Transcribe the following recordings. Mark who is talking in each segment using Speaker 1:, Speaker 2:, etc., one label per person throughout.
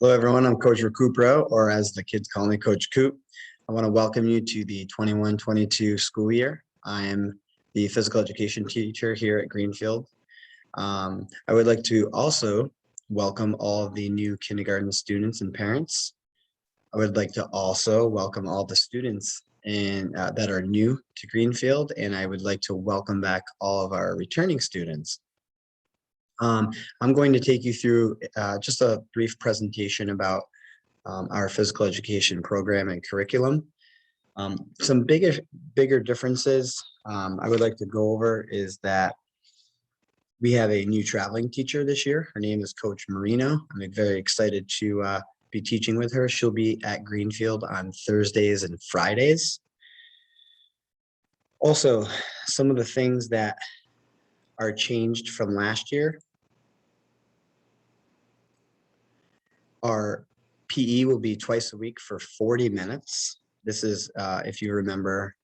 Speaker 1: Hello, everyone. I'm Coach Recupero, or as the kids call me, Coach Coop. I want to welcome you to the 21-22 school year. I am the physical education teacher here at Greenfield. I would like to also welcome all of the new kindergarten students and parents. I would like to also welcome all the students that are new to Greenfield, and I would like to welcome back all of our returning students. I'm going to take you through just a brief presentation about our physical education program and curriculum. Some bigger differences I would like to go over is that we have a new traveling teacher this year. Her name is Coach Marino. I'm very excited to be teaching with her. She'll be at Greenfield on Thursdays and Fridays. Also, some of the things that are changed from last year. Our PE will be twice a week for 40 minutes. This is, if you remember,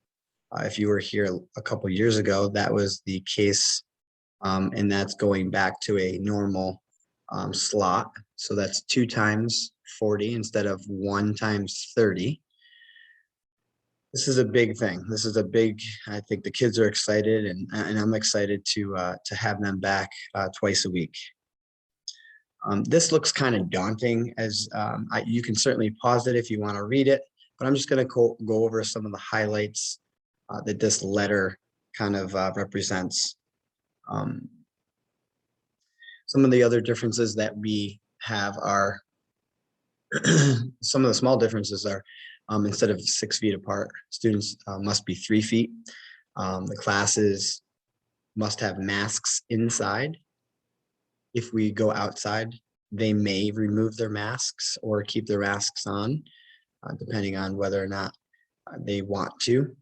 Speaker 1: if you were here a couple years ago, that was the case, and that's going back to a normal slot. So that's 2 times 40 instead of 1 times 30. This is a big thing. This is a big, I think the kids are excited, and I'm excited to have them back twice a week. This looks kind of daunting, as you can certainly pause it if you want to read it, but I'm just going to go over some of the highlights that this letter kind of represents. Some of the other differences that we have are some of the small differences are instead of 6 feet apart, students must be 3 feet. The classes must have masks inside. If we go outside, they may remove their masks or keep their masks on, depending on whether or not they want to.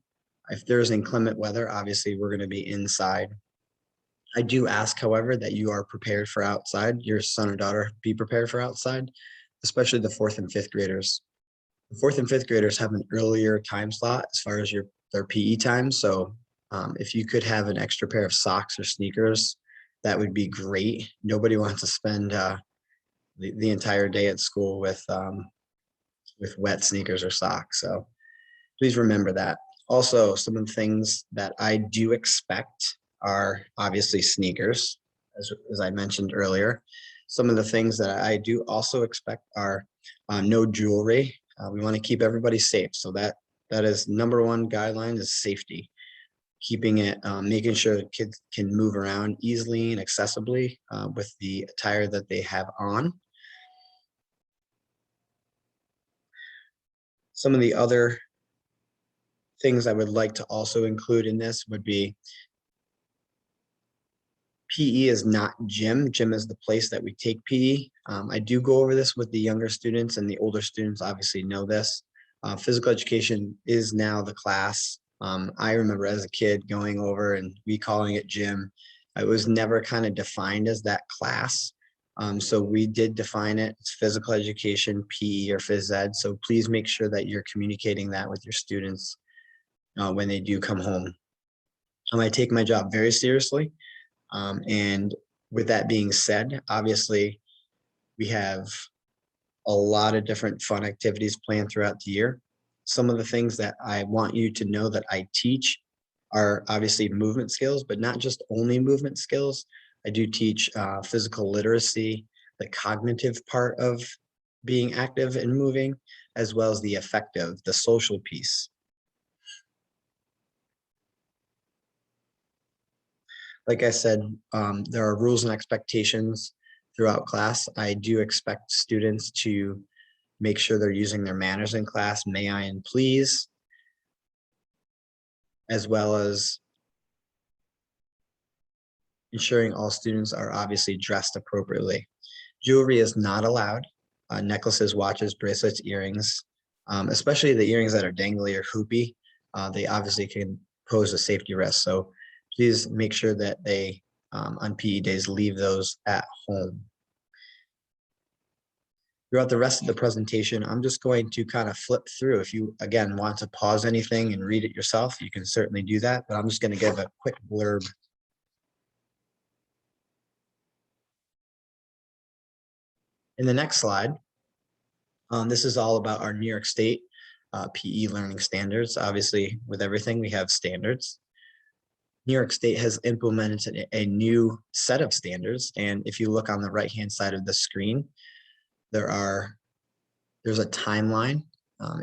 Speaker 1: If there's inclement weather, obviously we're going to be inside. I do ask, however, that you are prepared for outside. Your son or daughter be prepared for outside, especially the 4th and 5th graders. The 4th and 5th graders have an earlier time slot as far as their PE time. So if you could have an extra pair of socks or sneakers, that would be great. Nobody wants to spend the entire day at school with wet sneakers or socks. So please remember that. Also, some of the things that I do expect are obviously sneakers, as I mentioned earlier. Some of the things that I do also expect are no jewelry. We want to keep everybody safe. So that is #1 guideline is safety. Keeping it, making sure that kids can move around easily and accessibly with the attire that they have on. Some of the other things I would like to also include in this would be PE is not gym. Gym is the place that we take PE. I do go over this with the younger students, and the older students obviously know this. Physical education is now the class. I remember as a kid going over and we calling it gym. It was never kind of defined as that class. So we did define it. It's physical education, PE or phys ed. So please make sure that you're communicating that with your students when they do come home. I take my job very seriously. And with that being said, obviously we have a lot of different fun activities planned throughout the year. Some of the things that I want you to know that I teach are obviously movement skills, but not just only movement skills. I do teach physical literacy, the cognitive part of being active and moving, as well as the affective, the social piece. Like I said, there are rules and expectations throughout class. I do expect students to make sure they're using their manners in class, may I and please, as well as ensuring all students are obviously dressed appropriately. Jewelry is not allowed. Necklaces, watches, bracelets, earrings, especially the earrings that are dangly or hoopy, they obviously can pose a safety risk. So please make sure that they, on PE days, leave those at home. Throughout the rest of the presentation, I'm just going to kind of flip through. If you, again, want to pause anything and read it yourself, you can certainly do that, but I'm just going to give a quick blurb. In the next slide, This is all about our New York State PE learning standards. Obviously, with everything, we have standards. New York State has implemented a new set of standards. And if you look on the right-hand side of the screen, there's a timeline.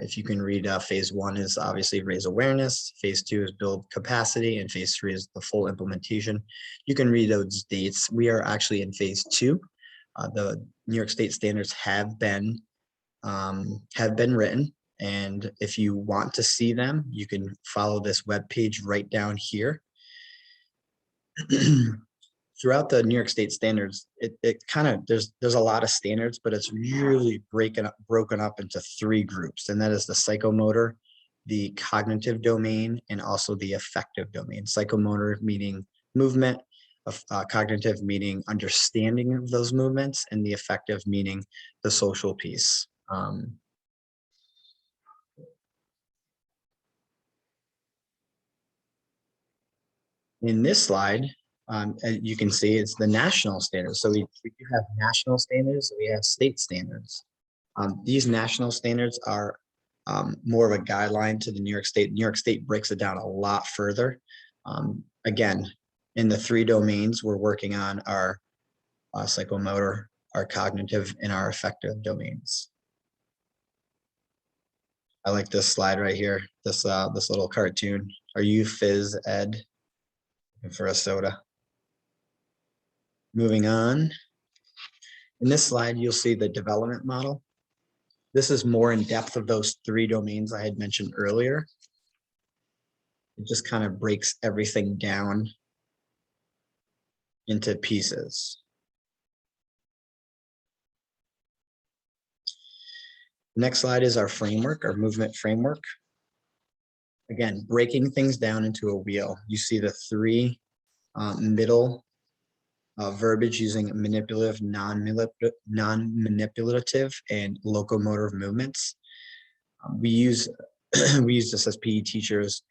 Speaker 1: If you can read, phase 1 is obviously raise awareness, phase 2 is build capacity, and phase 3 is the full implementation. You can read those dates. We are actually in phase 2. The New York State standards have been written, and if you want to see them, you can follow this web page right down here. Throughout the New York State standards, it kind of, there's a lot of standards, but it's really broken up into 3 groups, and that is the psychomotor, the cognitive domain, and also the affective domain. Psychomotor meaning movement, cognitive meaning understanding of those movements, and the affective meaning the social piece. In this slide, you can see it's the national standards. So we do have national standards, we have state standards. These national standards are more of a guideline to the New York State. New York State breaks it down a lot further. Again, in the 3 domains, we're working on our psychomotor, our cognitive, and our affective domains. I like this slide right here, this little cartoon. Are you phys ed? Looking for a soda. Moving on. In this slide, you'll see the development model. This is more in depth of those 3 domains I had mentioned earlier. It just kind of breaks everything down into pieces. Next slide is our framework, our movement framework. Again, breaking things down into a wheel. You see the 3 middle verbiage using manipulative, non-manipulative, and locomotor movements. We use this as PE teachers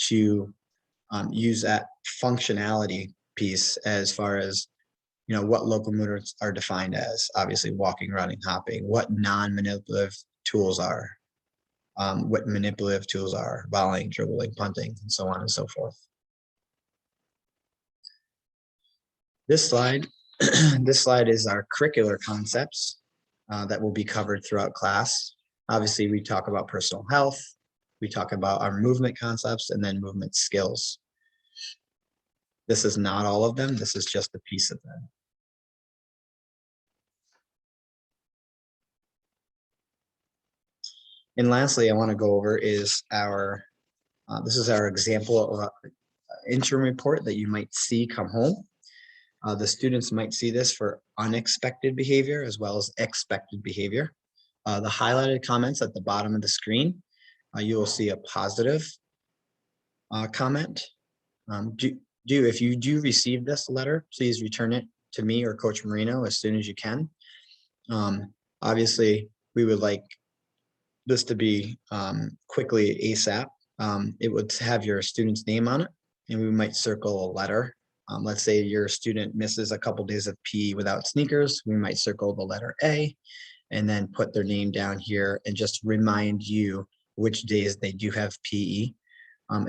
Speaker 1: to use that functionality piece as far as, you know, what locomotors are defined as, obviously walking, running, hopping, what non-manipulative tools are, what manipulative tools are, volleying, dribbling, punting, and so on and so forth. This slide, this slide is our curricular concepts that will be covered throughout class. Obviously, we talk about personal health, we talk about our movement concepts, and then movement skills. This is not all of them, this is just a piece of them. And lastly, I want to go over is our, this is our example of an interim report that you might see come home. The students might see this for unexpected behavior as well as expected behavior. The highlighted comments at the bottom of the screen, you will see a positive comment. If you do receive this letter, please return it to me or Coach Marino as soon as you can. Obviously, we would like this to be quickly ASAP. It would have your student's name on it, and we might circle a letter. Let's say your student misses a couple days of PE without sneakers, we might circle the letter A and then put their name down here and just remind you which days they do have PE.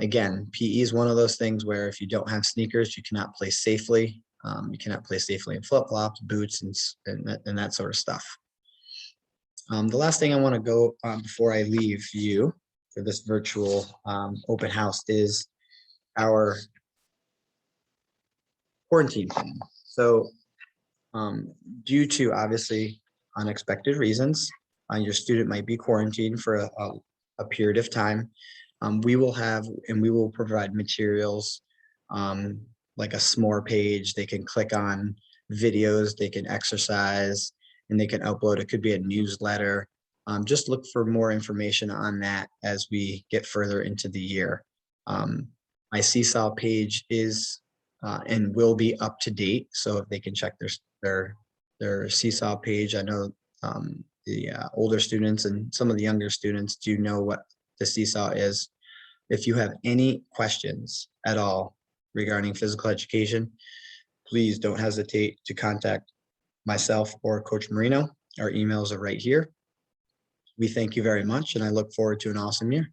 Speaker 1: Again, PE is one of those things where if you don't have sneakers, you cannot play safely. You cannot play safely in flip-flops, boots, and that sort of stuff. The last thing I want to go before I leave you for this virtual open house is our quarantine plan. So due to obviously unexpected reasons, your student might be quarantined for a period of time. We will provide materials like a s'more page. They can click on videos, they can exercise, and they can upload. It could be a newsletter. Just look for more information on that as we get further into the year. My Seesaw page is and will be up to date, so if they can check their Seesaw page. I know the older students and some of the younger students do know what the Seesaw is. If you have any questions at all regarding physical education, please don't hesitate to contact myself or Coach Marino. Our emails are right here. We thank you very much, and I look forward to an awesome year.